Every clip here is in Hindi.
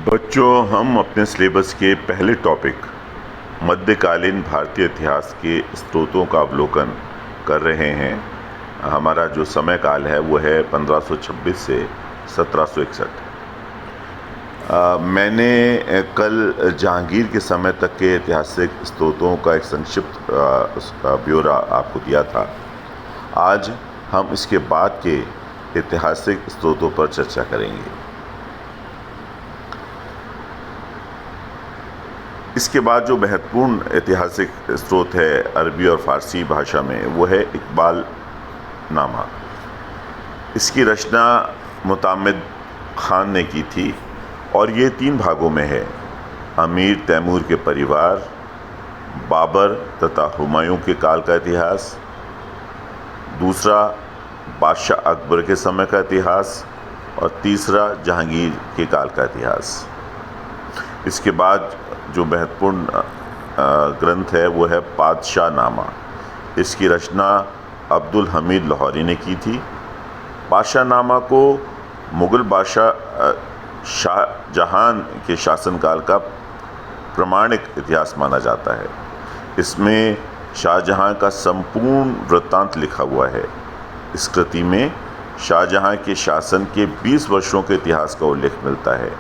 बच्चों, हम अपने सिलेबस के पहले टॉपिक मध्यकालीन भारतीय इतिहास के स्रोतों का अवलोकन कर रहे हैं। हमारा जो समय काल है वो है 1526 से 1761। मैंने कल जहांगीर के समय तक के ऐतिहासिक स्रोतों का एक संक्षिप्त उसका ब्यौरा आपको दिया था। आज हम इसके बाद के ऐतिहासिक स्रोतों पर चर्चा करेंगे। इसके बाद जो महत्वपूर्ण ऐतिहासिक स्रोत है अरबी और फ़ारसी भाषा में, वो है इकबाल नामा। इसकी रचना मुतामिद खान ने की थी और ये 3 भागों में है। अमीर तैमूर के परिवार, बाबर तथा हुमायूं के काल का इतिहास, दूसरा बादशाह अकबर के समय का इतिहास और तीसरा जहांगीर के काल का इतिहास। इसके बाद जो महत्वपूर्ण ग्रंथ है वो है बादशाह नामा। इसकी रचना अब्दुल हमीद लाहौरी ने की थी। बादशाह नामा को मुग़ल बादशाह शाहजहां के शासनकाल का प्रमाणिक इतिहास माना जाता है। इसमें शाहजहां का संपूर्ण वृत्तांत लिखा हुआ है। इस कृति में शाहजहां के शासन के 20 वर्षों के इतिहास का उल्लेख मिलता है।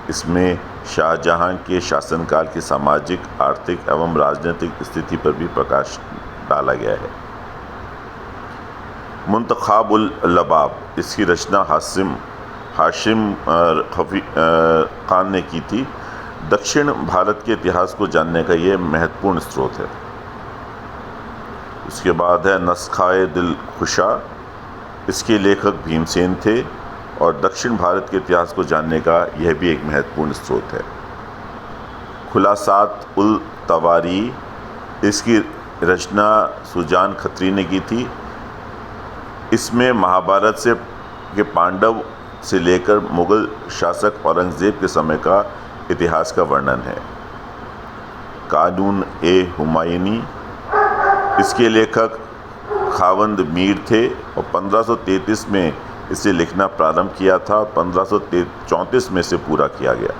इसमें शाहजहां के शासनकाल की सामाजिक, आर्थिक एवं राजनीतिक स्थिति पर भी प्रकाश डाला गया है। मुंतखाबुल लबाब, इसकी रचना हाशिम खान ने की थी। दक्षिण भारत के इतिहास को जानने का ये महत्वपूर्ण स्रोत है। उसके बाद है नस्खाए दिल खुशा। इसके लेखक भीमसेन थे और दक्षिण भारत के इतिहास को जानने का यह भी एक महत्वपूर्ण स्रोत है। खुलासात उल तवारी, इसकी रचना सुजान खत्री ने की थी। इसमें महाभारत के पांडव से लेकर मुग़ल शासक औरंगज़ेब के समय का इतिहास का वर्णन है। कानून ए हुमायूनी, इसके लेखक खावंद मीर थे और 1533 में इसे लिखना प्रारंभ किया था। 1534 में से पूरा किया गया।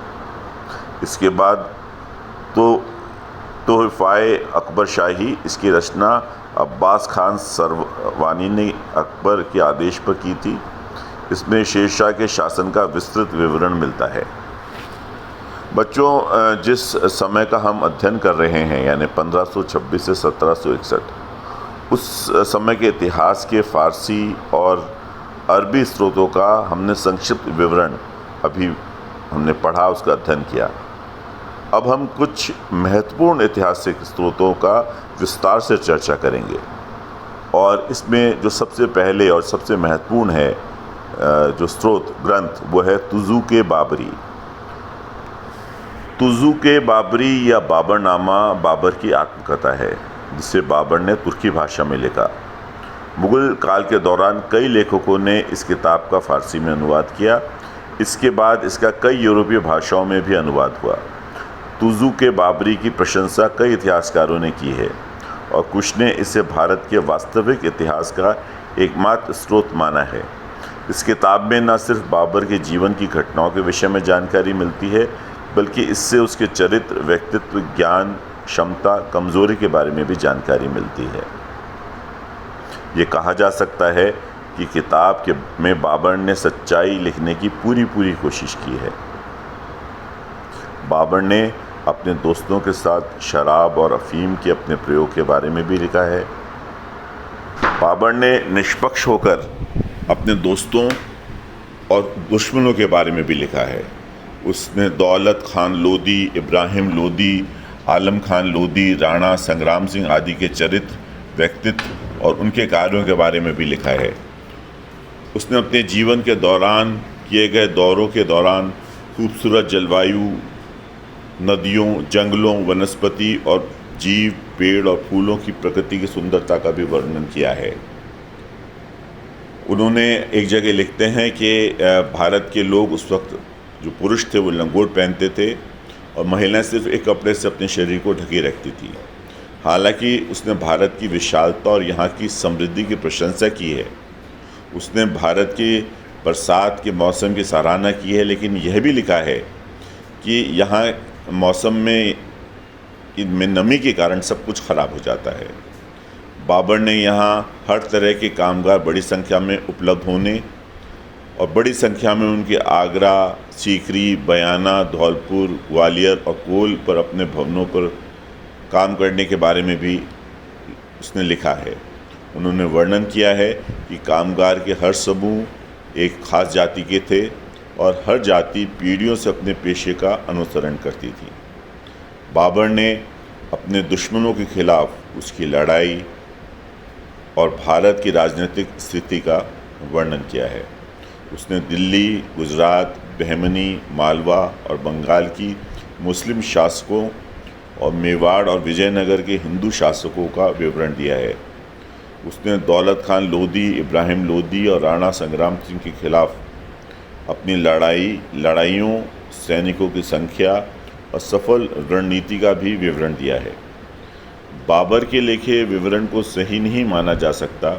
इसके बाद तोहफ़ाए अकबर शाही, इसकी रचना अब्बास खान सरवानी ने अकबर के आदेश पर की थी। इसमें शेरशाह के शासन का विस्तृत विवरण मिलता है। बच्चों, जिस समय का हम अध्ययन कर रहे हैं यानी 1526 से 1761, उस समय के इतिहास के फ़ारसी और अरबी स्रोतों का हमने संक्षिप्त विवरण अभी हमने पढ़ा, उसका अध्ययन किया। अब हम कुछ महत्वपूर्ण ऐतिहासिक स्रोतों का विस्तार से चर्चा करेंगे और इसमें जो सबसे पहले और सबसे महत्वपूर्ण है जो स्रोत ग्रंथ, वो है तुज़ूक़ बाबरी। तुज़ूक़ बाबरी या बाबरनामा बाबर की आत्मकथा है जिसे बाबर ने तुर्की भाषा में लिखा। मुग़ल काल के दौरान कई लेखकों ने इस किताब का फ़ारसी में अनुवाद किया। इसके बाद इसका कई यूरोपीय भाषाओं में भी अनुवाद हुआ। तुज़ूक़ बाबरी की प्रशंसा कई इतिहासकारों ने की है और कुछ ने इसे भारत के वास्तविक इतिहास का एकमात्र स्रोत माना है। इस किताब में न सिर्फ बाबर के जीवन की घटनाओं के विषय में जानकारी मिलती है, बल्कि इससे उसके चरित्र, व्यक्तित्व, ज्ञान, क्षमता, कमज़ोरी के बारे में भी जानकारी मिलती है। ये कहा जा सकता है कि किताब में बाबर ने सच्चाई लिखने की पूरी कोशिश की है। बाबर ने अपने दोस्तों के साथ शराब और अफीम के अपने प्रयोग के बारे में भी लिखा है। बाबर ने निष्पक्ष होकर अपने दोस्तों और दुश्मनों के बारे में भी लिखा है। उसने दौलत खान लोदी, इब्राहिम लोदी, आलम खान लोदी, राणा संग्राम सिंह आदि के चरित्र, व्यक्तित्व और उनके कार्यों के बारे में भी लिखा है। उसने अपने जीवन के दौरान किए गए दौरों के दौरान खूबसूरत जलवायु, नदियों, जंगलों, वनस्पति और जीव, पेड़ और फूलों की प्रकृति की सुंदरता का भी वर्णन किया है। उन्होंने एक जगह लिखते हैं कि भारत के लोग उस वक्त जो पुरुष थे वो लंगोट पहनते थे और महिलाएं सिर्फ एक कपड़े से अपने शरीर को ढके रखती थी। हालांकि उसने भारत की विशालता और यहाँ की समृद्धि की प्रशंसा की है। उसने भारत के बरसात के मौसम की सराहना की है, लेकिन यह भी लिखा है कि यहाँ मौसम में नमी के कारण सब कुछ ख़राब हो जाता है। बाबर ने यहाँ हर तरह के कामगार बड़ी संख्या में उपलब्ध होने और बड़ी संख्या में उनके आगरा, सीकरी, बयाना, धौलपुर, ग्वालियर और कोल पर अपने भवनों पर काम करने के बारे में भी उसने लिखा है। उन्होंने वर्णन किया है कि कामगार के हर समूह एक ख़ास जाति के थे और हर जाति पीढ़ियों से अपने पेशे का अनुसरण करती थी। बाबर ने अपने दुश्मनों के खिलाफ उसकी लड़ाई और भारत की राजनीतिक स्थिति का वर्णन किया है। उसने दिल्ली, गुजरात, बहमनी, मालवा और बंगाल की मुस्लिम शासकों और मेवाड़ और विजयनगर के हिंदू शासकों का विवरण दिया है। उसने दौलत खान लोधी, इब्राहिम लोधी और राणा संग्राम सिंह के खिलाफ अपनी लड़ाइयों, सैनिकों की संख्या और सफल रणनीति का भी विवरण दिया है। बाबर के लिखे विवरण को सही नहीं माना जा सकता,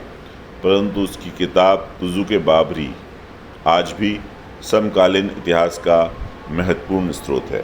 परंतु उसकी किताब तुज़ुक बाबरी आज भी समकालीन इतिहास का महत्वपूर्ण स्रोत है।